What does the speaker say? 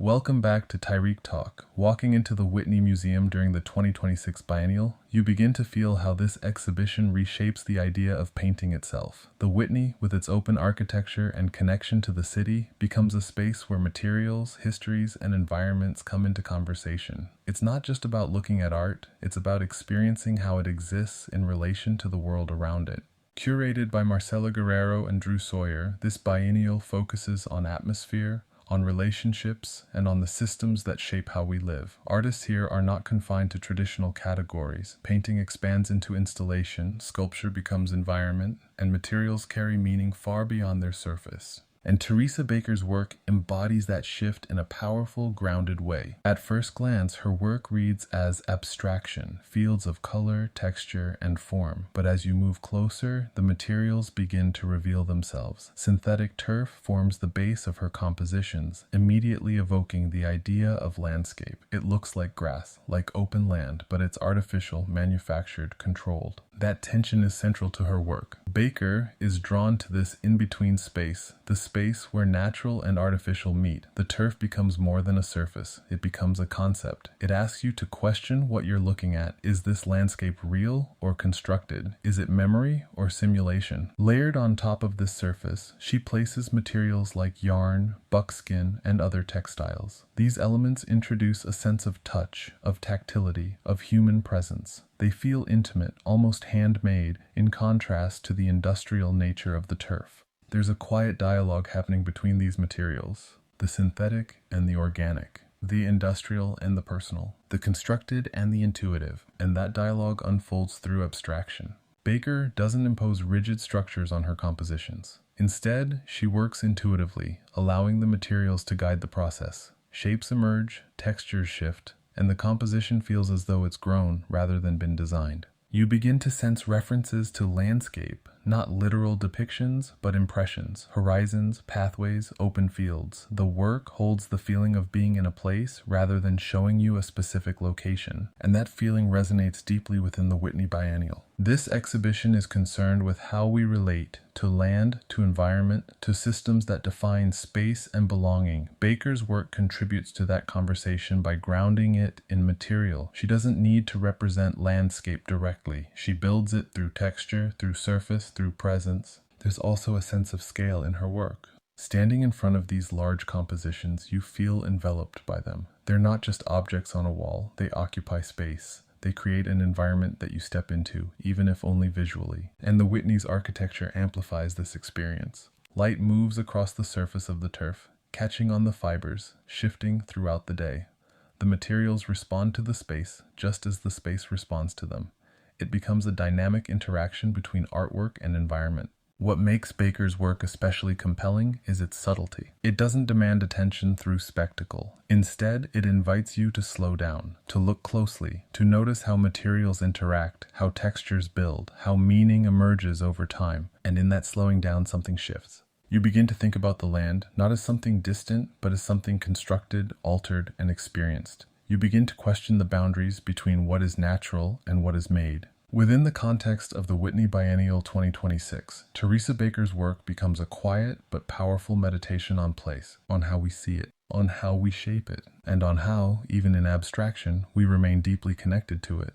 Welcome back to Talk. Walking into the Whitney Museum during the 2026 Biennial, you begin to feel how this exhibition reshapes the idea of painting itself. The Whitney, with its open architecture and connection to the city, becomes a space where materials, histories, and environments come into conversation. It's not just about looking at art, it's about experiencing how it exists in relation to the world around it. Curated by Marcela Guerrero and Drew Sawyer, this biennial focuses on atmosphere, on relationships, and on the systems that shape how we live. Artists here are not confined to traditional categories. Painting expands into installation, sculpture becomes environment, and materials carry meaning far beyond their surface. And Teresa Baker's work embodies that shift in a powerful, grounded way. At first glance, her work reads as abstraction, fields of color, texture, and form. But as you move closer, the materials begin to reveal themselves. Synthetic turf forms the base of her compositions, immediately evoking the idea of landscape. It looks like grass, like open land, but it's artificial, manufactured, controlled. That tension is central to her work. Baker is drawn to this in-between space, the space where natural and artificial meet. The turf becomes more than a surface. It becomes a concept. It asks you to question what you're looking at. Is this landscape real or constructed? Is it memory or simulation? Layered on top of this surface, she places materials like yarn, buckskin, and other textiles. These elements introduce a sense of touch, of tactility, of human presence. They feel intimate, almost handmade, in contrast to the industrial nature of the turf. There's a quiet dialogue happening between these materials, the synthetic and the organic, the industrial and the personal, the constructed and the intuitive, and that dialogue unfolds through abstraction. Baker doesn't impose rigid structures on her compositions. Instead, she works intuitively, allowing the materials to guide the process. Shapes emerge, textures shift, and the composition feels as though it's grown rather than been designed. You begin to sense references to landscape, not literal depictions, but impressions, horizons, pathways, open fields. The work holds the feeling of being in a place rather than showing you a specific location, and that feeling resonates deeply within the Whitney Biennial. This exhibition is concerned with how we relate to land, to environment, to systems that define space and belonging. Baker's work contributes to that conversation by grounding it in material. She doesn't need to represent landscape directly. She builds it through texture, through surface, through presence. There's also a sense of scale in her work. Standing in front of these large compositions, you feel enveloped by them. They're not just objects on a wall, they occupy space. They create an environment that you step into, even if only visually. And the Whitney's architecture amplifies this experience. Light moves across the surface of the turf, catching on the fibers, shifting throughout the day. The materials respond to the space, just as the space responds to them. It becomes a dynamic interaction between artwork and environment. What makes Baker's work especially compelling is its subtlety. It doesn't demand attention through spectacle. Instead, it invites you to slow down, to look closely, to notice how materials interact, how textures build, how meaning emerges over time, and in that slowing down, something shifts. You begin to think about the land, not as something distant, but as something constructed, altered, and experienced. You begin to question the boundaries between what is natural and what is made. Within the context of the Whitney Biennial 2026, Teresa Baker's work becomes a quiet but powerful meditation on place, on how we see it, on how we shape it, and on how, even in abstraction, we remain deeply connected to it.